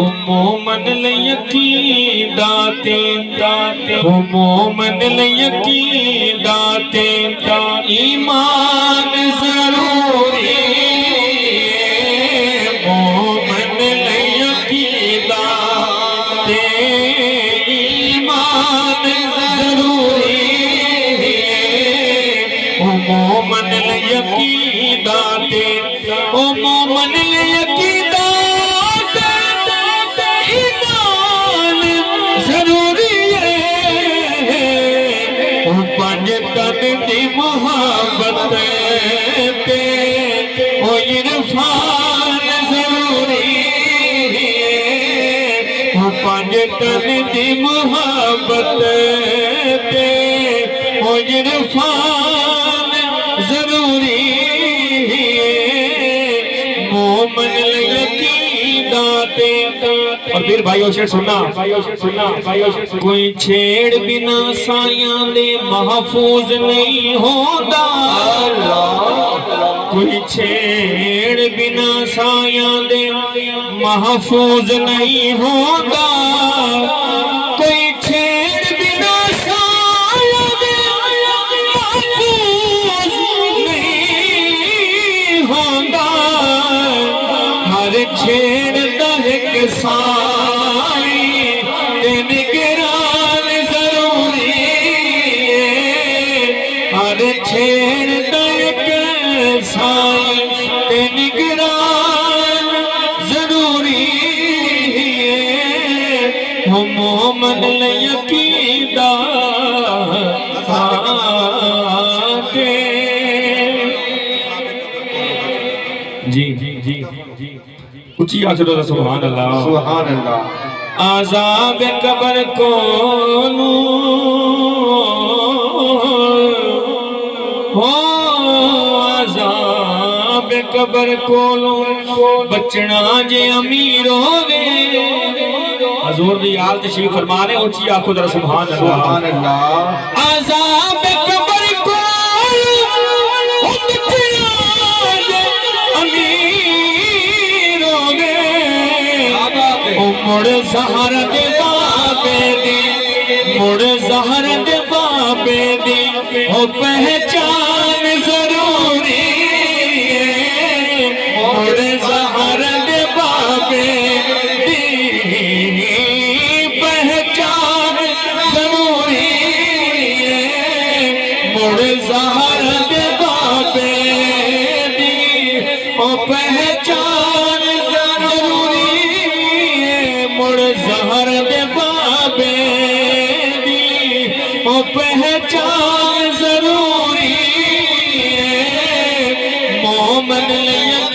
مومن لیقین داتے مومن لیقین داتے ایمان ضروری مومن لیقین داتے ایمان ضروری مومن لیقین داتے مومن لیقین دی محبت تے او عرفان ضروری او پانچ تن دی محبت تے او عرفان ضروری مومن لیقین داتے اور پھر بھائیو شیر سننا کوئی چھیڑ بنا سایاں دے محفوظ نہیں ہوتا کوئی چھیڑ بنا سایاں دے محفوظ نہیں ہوتا کوئی چھیڑ بنا سایاں دے محفوظ نہیں ہوتا ہر چھیڑ دا ایک سائی تے نگران ضروری ہر چھیڑ دا ایک سائی تے نگران ضروری مومن لیقین داتے جی اچھی آسرہ سبحان اللہ سبحان اللہ عذاب قبر کولو عذاب قبر کولو بچنا جے امیر ہوئے حضور دی آل تشریف فرمانے اچھی آنکھوں در سبحان اللہ عذاب قبر کولو بچنا جے امیر ہوئے مڑ زہر دے بابے دی مڑ زہر دے بابے دی او پہچان ضروری مڑ زہر دے بابے دی پہچان ضروری مڑ زہر دے بابے دی او پہچان مڑ زہر دے بابے دی او پہچان ضروری مومن لیقین